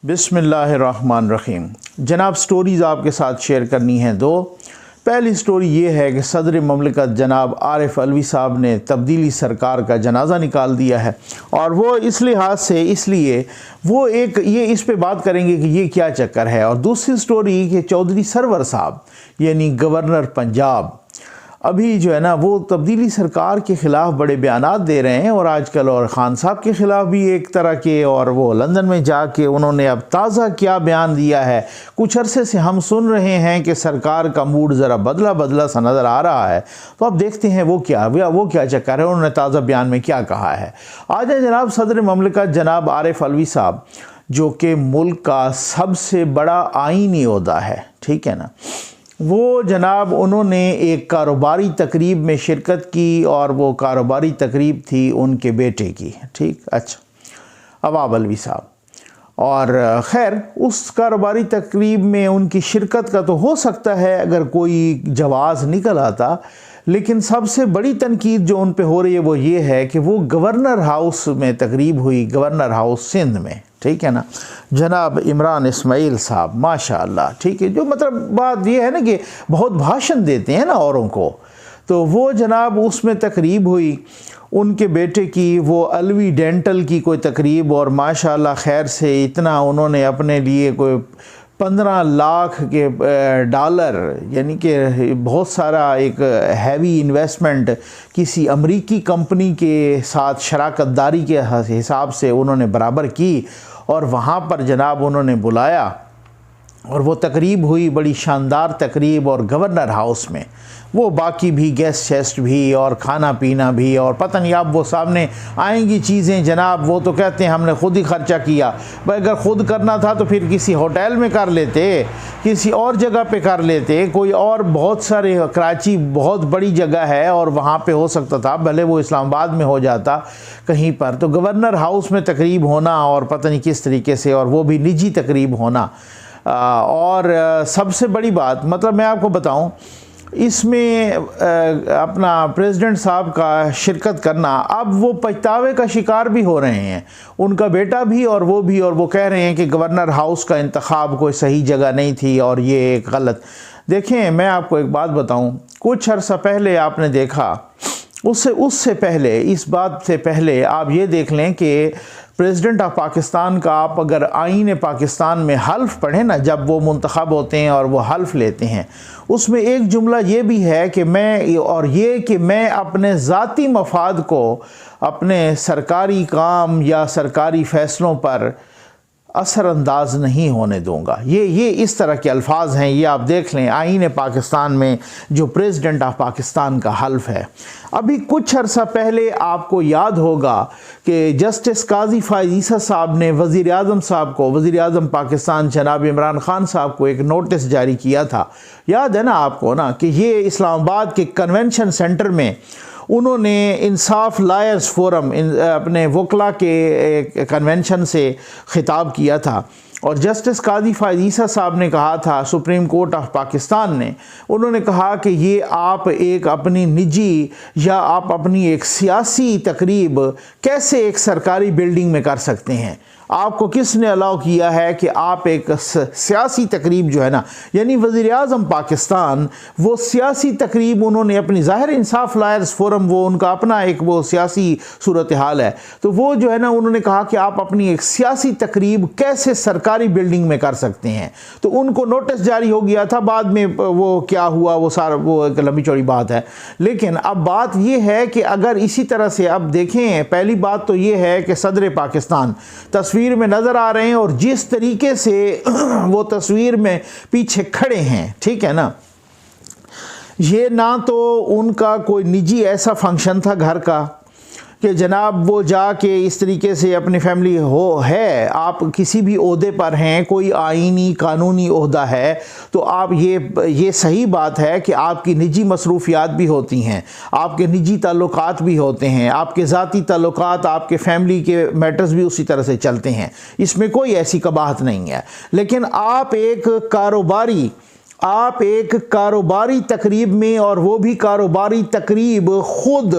बिस्मिल्लाहिर्रहमानिर्रहीम। जनाब स्टोरीज़ आपके साथ शेयर करनी हैं दो। पहली स्टोरी ये है कि सदर ममलिकत जनाब आरिफ अलवी साहब ने तब्दीली सरकार का जनाज़ा निकाल दिया है, और वो इस लिहाज से इसलिए वो एक ये इस पे बात करेंगे कि ये क्या चक्कर है। और दूसरी स्टोरी कि चौधरी सरवर साहब यानी गवर्नर पंजाब अभी जो है ना वो तब्दीली सरकार के ख़िलाफ़ बड़े बयानात दे रहे हैं, और आजकल और ख़ान साहब के ख़िलाफ़ भी एक तरह के, और वो लंदन में जाके उन्होंने अब ताज़ा क्या बयान दिया है। कुछ अरसे से हम सुन रहे हैं कि सरकार का मूड ज़रा बदला बदला सा नज़र आ रहा है, तो अब देखते हैं वो क्या चक्कर है, उन्होंने ताज़ा बयान में क्या कहा है। आज है जनाब सदर ममलिकत जनाब आरिफ अलवी साहब, जो कि मुल्क का सबसे बड़ा आइनी ओहदा है, ठीक है ना, वो जनाब उन्होंने एक कारोबारी तकरीब में शिरकत की, और वो कारोबारी तकरीब थी उनके बेटे की, ठीक, अच्छा, अवाब अलवी साहब। और ख़ैर उस कारोबारी तकरीब में उनकी शिरकत का तो हो सकता है अगर कोई जवाज़ निकल आता, लेकिन सबसे बड़ी तनकीद जो उन पे हो रही है वो ये है कि वो गवर्नर हाउस में तकरीब हुई, गवर्नर हाउस सिंध में, ठीक है ना, जनाब इमरान इस्माइल साहब माशाअल्लाह, ठीक है, जो मतलब बात ये है ना कि बहुत भाषण देते हैं ना औरों को, तो वो जनाब उसमें तकरीब हुई उनके बेटे की, वो अलवी डेंटल की कोई तकरीब, और माशाअल्लाह खैर से इतना उन्होंने अपने लिए कोई 15 लाख के डॉलर, यानी कि बहुत सारा एक हैवी इन्वेस्टमेंट किसी अमरीकी कंपनी के साथ शराकत दारी के हिसाब से उन्होंने बराबर की, और वहाँ पर जनाब उन्होंने बुलाया और वो तकरीब हुई, बड़ी शानदार तकरीब, और गवर्नर हाउस में वो बाकी भी गेस्ट शेस्ट भी और खाना पीना भी, और पता नहीं अब वो सामने आएंगी चीज़ें जनाब, वो तो कहते हैं हमने ख़ुद ही ख़र्चा किया। भाई अगर ख़ुद करना था तो फिर किसी होटल में कर लेते, किसी और जगह पे कर लेते, कोई और बहुत सारे, कराची बहुत बड़ी जगह है और वहाँ पे हो सकता था, भले वो इस्लामाबाद में हो जाता कहीं पर, तो गवर्नर हाउस में तकरीब होना और पता नहीं किस तरीके से, और वो भी निजी तकरीब होना। और सबसे बड़ी बात मतलब मैं आपको बताऊं, इसमें अपना प्रेसिडेंट साहब का शिरकत करना, अब वो पछतावे का शिकार भी हो रहे हैं, उनका बेटा भी और वो भी, और वो कह रहे हैं कि गवर्नर हाउस का इंतखाब कोई सही जगह नहीं थी और ये एक गलत। देखें मैं आपको एक बात बताऊं, कुछ अर्सा पहले आपने देखा, उससे पहले, इस बात से पहले आप ये देख लें कि प्रेसिडेंट ऑफ पाकिस्तान का आप अगर आईन पाकिस्तान में हल्फ पढ़ें ना, जब वो मुंतखब होते हैं और वो हल्फ लेते हैं, उसमें एक जुमला ये भी है कि मैं अपने ज़ाती मफाद को अपने सरकारी काम या सरकारी फ़ैसलों पर असरअंदाज नहीं होने दूंगा। ये इस तरह के अल्फाज हैं, ये आप देख लें आईन पाकिस्तान में जो प्रेसिडेंट ऑफ पाकिस्तान का हल्फ है। अभी कुछ अर्सा पहले आपको याद होगा कि जस्टिस काजी फ़ाइज़ ईसा साहब ने वज़ीर आज़म साहब को, वज़ीर आज़म पाकिस्तान जनाब इमरान ख़ान साहब को एक नोटिस जारी किया था, याद है ना आपको ना, कि ये इस्लामाबाद के कन्वेंशन सेंटर में उन्होंने इंसाफ लायर्स फोरम अपने वकला के कन्वेंशन से ख़िताब किया था, और जस्टिस काजी फ़ाइज़ ईसा साहब ने कहा था, सुप्रीम कोर्ट ऑफ पाकिस्तान ने, उन्होंने कहा कि ये आप एक अपनी निजी या आप अपनी एक सियासी तकरीब कैसे एक सरकारी बिल्डिंग में कर सकते हैं। आपको किसने अलाउ किया है कि आप एक सियासी तकरीब जो है ना, यानी वज़ीर आज़म पाकिस्तान, वो सियासी तकरीब उन्होंने अपनी, ज़ाहिर इंसाफ लायर्स फोरम वो उनका अपना एक वो सियासी सूरत हाल है, तो वो जो है ना उन्होंने कहा कि आप अपनी एक सियासी तकरीब कैसे सरकारी बिल्डिंग में कर सकते हैं। तो उनको नोटिस जारी हो गया था, बाद में वो क्या हुआ वो सारा वो एक लंबी चौड़ी बात है। लेकिन अब बात ये है कि अगर इसी तरह से अब देखें, पहली बात तो ये है कि सदर पाकिस्तान तस्वीर में नजर आ रहे हैं, और जिस तरीके से वो तस्वीर में पीछे खड़े हैं, ठीक है ना, ये ना तो उनका कोई निजी ऐसा फंक्शन था घर का कि जनाब वो जाके इस तरीके से अपनी फैमिली है, आप किसी भी ओहदे पर हैं, कोई आईनी कानूनी ओहदा है, तो आप ये सही बात है कि आपकी निजी मसरूफियात भी होती हैं, आपके निजी ताल्लुकात भी होते हैं, आपके ज़ाती ताल्लुकात, आपके फैमिली के मैटर्स भी उसी तरह से चलते हैं, इसमें कोई ऐसी कबाहत नहीं है। लेकिन आप एक कारोबारी आप एक कारोबारी तकरीब में, और वो भी कारोबारी तकरीब खुद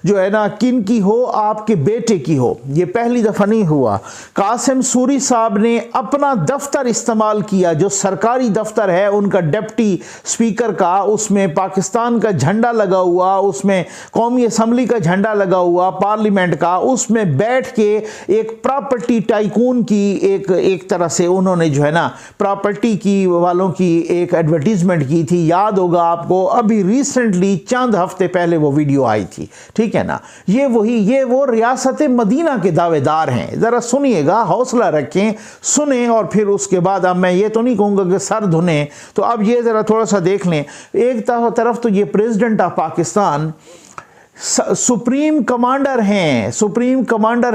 जो है ना किन की हो, आपके बेटे की हो, ये पहली दफ़ा नहीं हुआ। कासिम सूरी साहब ने अपना दफ्तर इस्तेमाल किया, जो सरकारी दफ्तर है उनका डिप्टी स्पीकर का, उसमें पाकिस्तान का झंडा लगा हुआ, उसमें कौमी असम्बली का झंडा लगा हुआ, पार्लियामेंट का, उसमें बैठ के एक प्रॉपर्टी टाइकून की एक तरह से उन्होंने जो है ना प्रॉपर्टी की वालों की एक एडवर्टीजमेंट की थी। याद होगा आपको, अभी रिसेंटली चंद हफ्ते पहले वो वीडियो आई थी, ठीक है ना। ये वो रियासत मदीना के दावेदार हैं। ज़रा सुनिएगा, हौसला रखें, सुने, और फिर उसके बाद अब मैं ये तो नहीं कहूँगा कि सर धुने, तो अब ये ज़रा थोड़ा सा देख लें। एक तरफ तो ये president of Pakistan supreme commander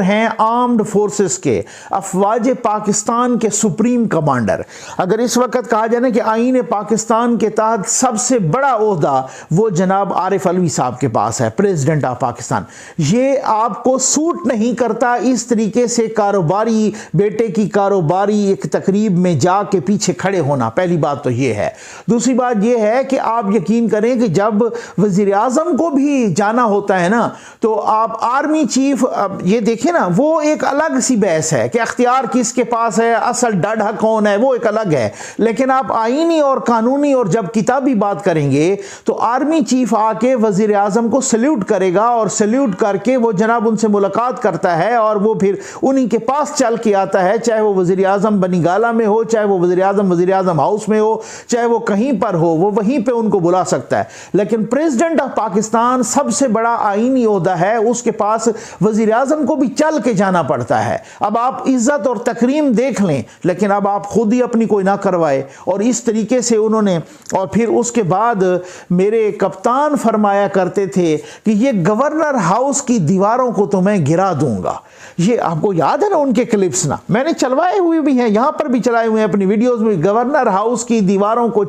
हैं आर्म्ड फोर्सेस के, अफवाज पाकिस्तान के सुप्रीम कमांडर। अगर इस वक्त कहा जाए ना कि आईन पाकिस्तान के तहत सबसे बड़ा ओहदा वो जनाब आरिफ अलवी साहब के पास है, प्रेसिडेंट ऑफ पाकिस्तान। ये आपको सूट नहीं करता इस तरीके से कारोबारी बेटे की कारोबारी एक तकरीब में जाके पीछे खड़े होना, पहली बात तो ये है। दूसरी बात ये है कि आप यकीन करें कि जब वज़ीर आज़म को भी जाना होता है ना, तो आप आर्मी चीफ, ये देखें ना, वो एक अलग सी बहस है कि अख्तियार किसके पास है, असल डढ़ा कौन है, वो एक अलग है। लेकिन आप आईनी और कानूनी और जब किताबी बात करेंगे तो आर्मी चीफ आके वजीर आजम को सल्यूट करेगा, और सल्यूट करके वो जनाब उनसे मुलाकात करता है, और वो फिर उन्हीं के पास चल के आता है, चाहे वो वजीर आजम बनीगाला में हो, चाहे वो वजीर आजम हाउस में हो, चाहे वो कहीं पर हो, वो वहीं पे उनको बुला सकता है। लेकिन प्रेसिडेंट ऑफ पाकिस्तान सबसे बड़ा आईनी ओहदा है, उसके पास वजीर आजम को भी चल के जाना पड़ता है। अब आप इज्जत और तकरीम देख लें, लेकिन अब आप खुद ही अपनी कोई ना करवाए, और इस तरीके से उन्होंने। और फिर उसके बाद मेरे कप्तान फरमाया करते थे कि ये गवर्नर हाउस की दीवारों को तो मैं गिरा दूंगा। ये आपको याद है ना उनके क्लिप्स, ना मैंने चलवाए हुए भी हैं, यहां पर भी चलाए हुए हैं अपनी वीडियोस में। गवर्नर हाउस की दीवारों को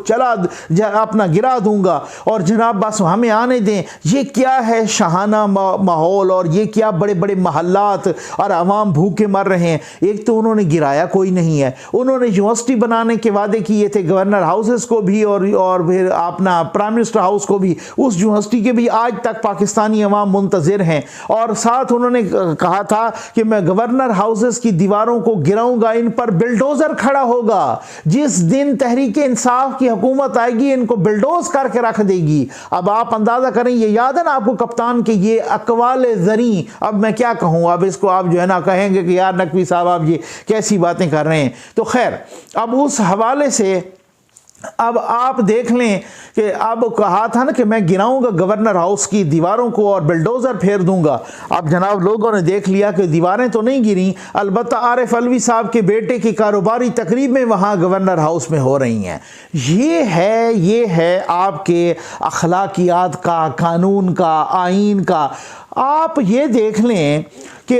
अपना गिरा दूंगा, और जनाब बस हमें आने दें। ये क्या है शाहाना माहौल, और ये क्या बड़े बड़े महल्लात, और आवाम भूखे मर रहे हैं। एक तो उन्होंने गिराया कोई नहीं है, उन्होंने यूनिवर्सिटी बनाने के वादे किए थे, गवर्नर हाउसेस को भी और फिर अपना प्राइम मिनिस्टर हाउस को भी। उस यूनिवर्सिटी के भी आज तक पाकिस्तानी अवाम मुंतजिर हैं, और साथ उन्होंने कहा था कि मैं गवर्नर हाउसेस की दीवारों को गिराऊंगा, इन पर बिल्डोजर खड़ा होगा। जिस दिन तहरीक इंसाफ की हुकूमत आएगी, इनको बिल्डोज करके रख देगी। अब आप अंदाजा करें, ये याद है ना आपको कप्तान के ये अकवाले ज़री, अब मैं क्या कहूँ, अब इसको आप जो है ना कहेंगे कि यार नकवी साहब आप ये कैसी बातें कर रहे हैं। तो खैर, अब उस हवाले से अब आप देख लें कि अब कहा था ना कि मैं गिराऊंगा गवर्नर हाउस की दीवारों को और बिल्डोजर फेर दूंगा। अब जनाब लोगों ने देख लिया कि दीवारें तो नहीं गिरी, अलबत्ता आरिफ अलवी साहब के बेटे की कारोबारी तकरीब में वहां गवर्नर हाउस में हो रही हैं। ये है आपके अखलाकियात का, कानून का, आइन का। आप ये देख लें कि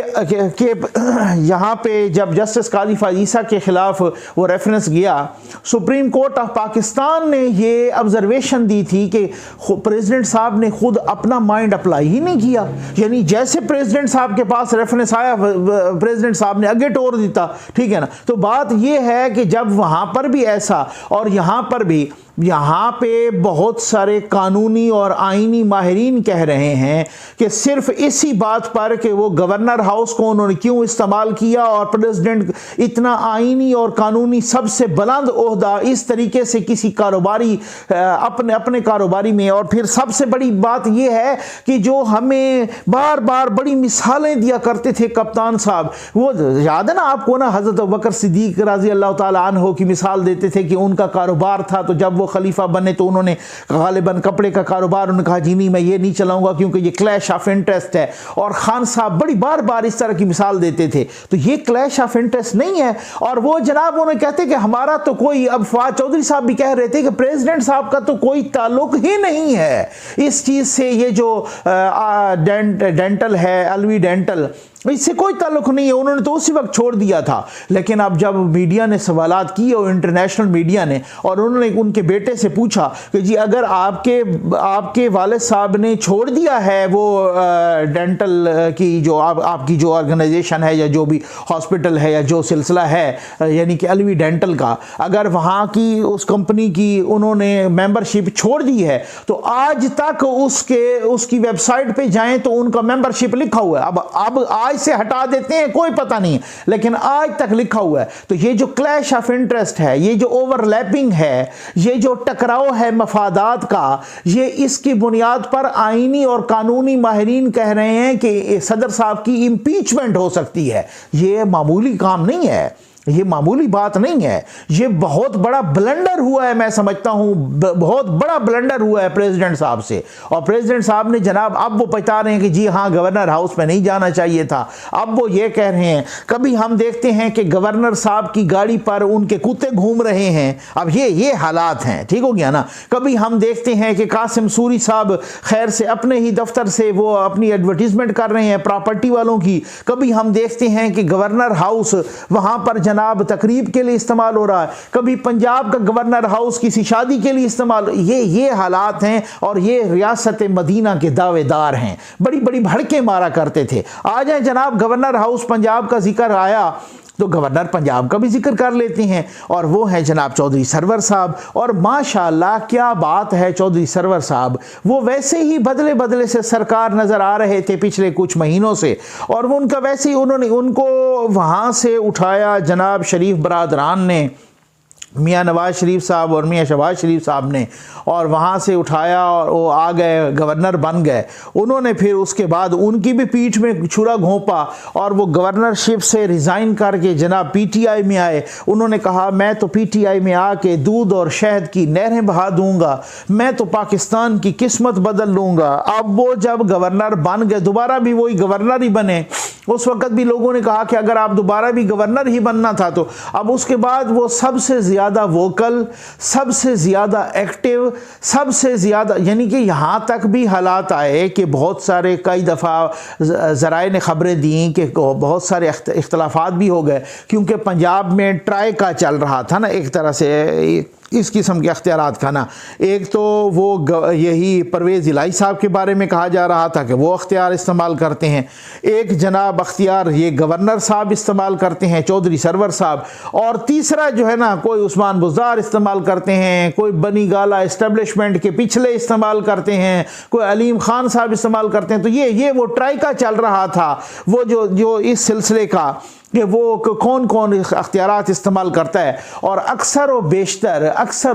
यहाँ पे जब जस्टिस काजी फाजीसा के ख़िलाफ़ वो रेफरेंस गया, सुप्रीम कोर्ट ऑफ पाकिस्तान ने ये ऑब्जर्वेशन दी थी कि प्रेसिडेंट साहब ने खुद अपना माइंड अप्लाई ही नहीं किया। यानी जैसे प्रेसिडेंट साहब के पास रेफरेंस आया, प्रेसिडेंट साहब ने आगे टोर दिया, ठीक है ना। तो बात ये है कि जब वहाँ पर भी ऐसा, और यहाँ पर भी, यहाँ पे बहुत सारे कानूनी और आईनी माहिरीन कह रहे हैं कि सिर्फ इसी बात पर कि वो गवर्नर हाउस को उन्होंने क्यों इस्तेमाल किया, और प्रेसिडेंट इतना आईनी और कानूनी सबसे बुलंद ओहदा इस तरीके से किसी कारोबारी अपने कारोबारी में। और फिर सबसे बड़ी बात यह है कि जो हमें बार बार बड़ी मिसालें दिया करते थे कप्तान साहब, वो याद है ना आपको ना, हज़रत अबू बकर सिद्दीक रज़ी अल्लाह ताला अन्हु की मिसाल देते थे कि उनका कारोबार था, तो जब खलीफा बने तो उन्होंने गालिबन कपड़े का कारोबार, उन्होंने कहा जी नहीं मैं ये नहीं चलाऊंगा क्योंकि ये क्लैश ऑफ इंटरेस्ट है। और खान साहब बड़ी बार बार इस तरह की मिसाल देते थे, तो ये क्लैश ऑफ इंटरेस्ट नहीं है। और वो जनाब उन्हें कहते कि हमारा तो कोई, अब फवाद चौधरी साहब भी कह रहे थे कि प्रेसिडेंट साहब का तो कोई ताल्लुक ही नहीं है इस चीज से। ये जो डेंटल है, अलवी डेंटल, इससे कोई ताल्लुक नहीं है, उन्होंने तो उसी वक्त छोड़ दिया था। लेकिन अब जब मीडिया ने सवालात किए और इंटरनेशनल मीडिया ने, और उन्होंने उनके बेटे से पूछा कि जी अगर आपके वालिद साहब ने छोड़ दिया है वो डेंटल की जो आपकी जो ऑर्गेनाइजेशन है या जो भी हॉस्पिटल है या जो सिलसिला है, यानी कि अलवी डेंटल का, अगर वहाँ की उस कंपनी की उन्होंने मेंबरशिप छोड़ दी है तो आज तक उसकी वेबसाइट पे जाएं तो उनका मेंबरशिप लिखा हुआ है। अब आज से हटा देते हैं कोई पता नहीं, लेकिन आज तक लिखा हुआ है। तो ये जो क्लैश ऑफ इंटरेस्ट है, ये जो ओवरलैपिंग है, ये जो टकराव है मफादात का, ये इसकी बुनियाद पर आईनी और कानूनी माहिरीन कह रहे हैं कि सदर साहब की इंपीचमेंट हो सकती है। ये मामूली काम नहीं है, ये मामूली बात नहीं है, ये बहुत बड़ा ब्लंडर हुआ है। मैं समझता हूं बहुत बड़ा ब्लंडर हुआ है प्रेसिडेंट साहब से। और प्रेसिडेंट साहब ने जनाब अब वो बता रहे हैं कि जी हाँ गवर्नर हाउस में नहीं जाना चाहिए था। अब वो ये कह रहे हैं, कभी हम देखते हैं कि गवर्नर साहब की गाड़ी पर उनके कुत्ते घूम रहे हैं। अब ये हालात हैं, ठीक हो गया ना। कभी हम देखते हैं कि कासिम सूरी साहब खैर से अपने ही दफ्तर से वो अपनी एडवर्टीजमेंट कर रहे हैं प्रॉपर्टी वालों की। कभी हम देखते हैं कि गवर्नर हाउस वहां पर जनाब तकरीब के लिए इस्तेमाल हो रहा है, कभी पंजाब का गवर्नर हाउस किसी शादी के लिए इस्तेमाल। ये हालात हैं और ये रियासत मदीना के दावेदार हैं, बड़ी बड़ी भड़के मारा करते थे। आ जाए जनाब गवर्नर हाउस पंजाब का जिक्र आया तो गवर्नर पंजाब का भी जिक्र कर लेते हैं, और वो है जनाब चौधरी सरवर साहब। और माशाल्लाह क्या बात है, चौधरी सरवर साहब वो वैसे ही बदले बदले से सरकार नज़र आ रहे थे पिछले कुछ महीनों से, और वो उनका वैसे ही उनको वहाँ से उठाया जनाब शरीफ बरादरान ने, मियाँ नवाज शरीफ साहब और मियाँ शहबाज शरीफ साहब ने, और वहाँ से उठाया और वो आ गए गवर्नर बन गए। उन्होंने फिर उसके बाद उनकी भी पीठ में छुरा घोंपा और वो गवर्नरशिप से रिज़ाइन करके जनाब पीटीआई में आए। उन्होंने कहा मैं तो पीटीआई में आके दूध और शहद की नहरें बहा दूंगा, मैं तो पाकिस्तान की किस्मत बदल लूँगा। अब वो जब गवर्नर बन गए, दोबारा भी वही गवर्नर ही बने। उस वक़्त भी लोगों ने कहा कि अगर आप दोबारा भी गवर्नर ही बनना था तो। अब उसके बाद वो सबसे ज़्यादा वोकल, सबसे ज़्यादा एक्टिव, सबसे ज़्यादा, यानी कि यहाँ तक भी हालात आए कि बहुत सारे कई दफ़ा ज़राए ने ख़बरें दी कि बहुत सारे इख्तलाफात भी हो गए, क्योंकि पंजाब में ट्राई का चल रहा था ना एक तरह से इस किस्म के अख्तियारात का ना। एक तो वो यही परवेज़ इलाही साहब के बारे में कहा जा रहा था कि वो अख्तियार इस्तेमाल करते हैं, एक जनाब अख्तियार ये गवर्नर साहब इस्तेमाल करते हैं चौधरी सरवर साहब, और तीसरा जो है ना कोई उस्मान बुज़दार इस्तेमाल करते हैं, कोई बनी गाला इस्टेब्लिशमेंट के पिछले इस्तेमाल करते हैं, कोई अलीम खान साहब इस्तेमाल करते हैं। तो ये वो ट्राई का चल रहा था, वो जो इस सिलसिले का कि वो कौन कौन अख्तियारात इस्तेमाल करता है। और अक्सर व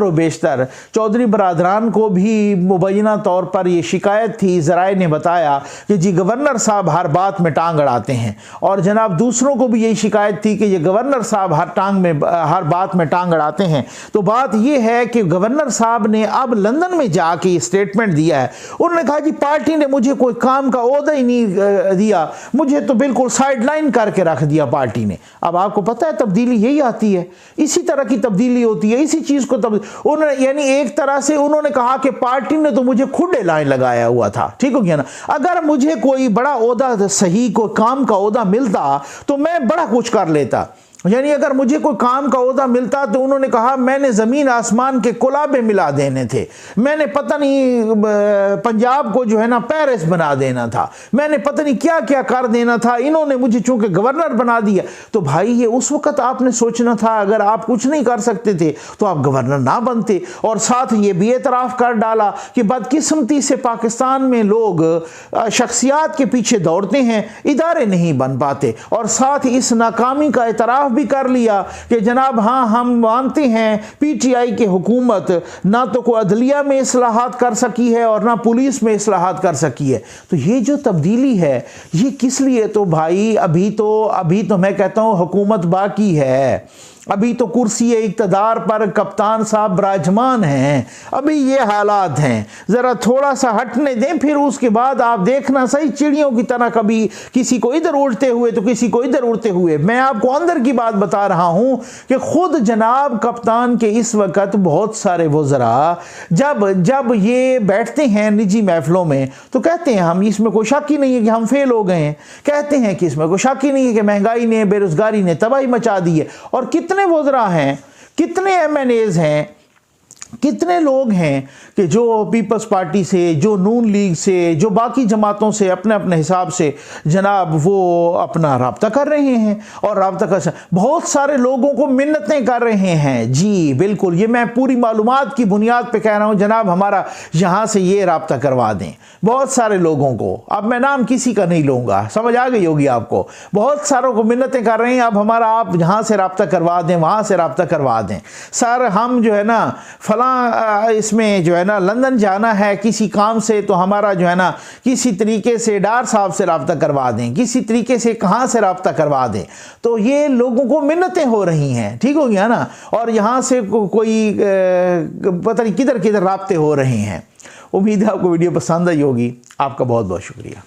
बेशतर चौधरी बरादरान को भी मुबैना तौर पर ये शिकायत थी, ज़राए ने बताया कि जी गवर्नर साहब हर बात में टांग अड़ाते हैं, और जनाब दूसरों को भी यही शिकायत थी कि ये गवर्नर साहब हर बात में टांग अड़ाते हैं। तो बात ये है कि गवर्नर साहब ने अब लंदन में जाके स्टेटमेंट दिया है। उन्होंने कहा जी पार्टी ने मुझे कोई काम का ओहदा ही नहीं दिया, मुझे तो बिल्कुल साइडलाइन करके रख दिया पार्टी ने। अब आपको पता है तब्दीली यही आती है, इसी तरह की तब्दीली होती है, इसी चीज को उन्होंने, यानी एक तरह से उन्होंने कहा कि पार्टी ने तो मुझे खुद लाइन लगाया हुआ था, ठीक हो गया ना। अगर मुझे कोई बड़ा ओहदा, सही कोई काम का ओहदा मिलता तो मैं बड़ा कुछ कर लेता, यानी अगर मुझे कोई काम का ओहदा मिलता तो उन्होंने कहा मैंने ज़मीन आसमान के कुलाबे मिला देने थे, मैंने पता नहीं पंजाब को जो है ना पेरिस बना देना था, मैंने पता नहीं क्या क्या कर देना था, इन्होंने मुझे चूंकि गवर्नर बना दिया। तो भाई ये उस वक़्त आपने सोचना था, अगर आप कुछ नहीं कर सकते थे तो आप गवर्नर ना बनते। और साथ ये भी एतराफ़ कर डाला कि बदकिस्मती से पाकिस्तान में लोग शख्सियात के पीछे दौड़ते हैं, इदारे नहीं बन पाते। और साथ इस नाकामी का एतराफ़ भी कर लिया कि जनाब हाँ हम मानते हैं पीटीआई की हुकूमत ना तो कोई अदलिया में इस्लाहात कर सकी है और ना पुलिस में इस्लाहात कर सकी है। तो ये जो तब्दीली है ये किस लिए? तो भाई अभी तो मैं कहता हूँ हुकूमत बाकी है, अभी तो कुर्सी इक़्तिदार पर कप्तान साहब विराजमान हैं, अभी ये हालात हैं, ज़रा थोड़ा सा हटने दें, फिर उसके बाद आप देखना सही चिड़ियों की तरह कभी किसी को इधर उड़ते हुए तो किसी को इधर उड़ते हुए। मैं आपको अंदर की बात बता रहा हूं कि खुद जनाब कप्तान के इस वक्त बहुत सारे वज़रा जब ये बैठते हैं निजी महफिलों में तो कहते हैं हम इसमें कोई शक ही नहीं है कि हम फेल हो गए हैं, कहते हैं कि इसमें कोई शक ही नहीं है कि महंगाई ने बेरोजगारी ने तबाही मचा दी है। और कितने वज़रा हैं, कितने MNAs हैं, कितने लोग हैं कि जो पीपल्स पार्टी से, जो नून लीग से, जो बाकी जमातों से अपने अपने हिसाब से जनाब वो अपना राब्ता कर रहे हैं और राब्ता कर बहुत सारे लोगों को मिन्नतें कर रहे हैं। जी बिल्कुल, ये मैं पूरी मालूमात की बुनियाद पे कह रहा हूँ जनाब, हमारा यहाँ से ये राब्ता करवा दें। बहुत सारे लोगों को, अब मैं नाम किसी का नहीं लूँगा, समझ आ गई होगी आपको, बहुत सारों को मिन्नतें कर रहे हैं, अब हमारा आप यहाँ से राब्ता करवा दें, वहाँ से राब्ता करवा दें। सर हम जो है ना इसमें जो है ना लंदन जाना है किसी काम से, तो हमारा जो है ना किसी तरीके से डार साहब से राब्ता करवा दें, किसी तरीके से कहाँ से राब्ता करवा दें। तो ये लोगों को मिन्नतें हो रही हैं, ठीक हो गया ना। और यहाँ से कोई पता नहीं किधर किधर राब्ते हो रहे हैं। उम्मीद है आपको वीडियो पसंद आई होगी। आपका बहुत बहुत शुक्रिया।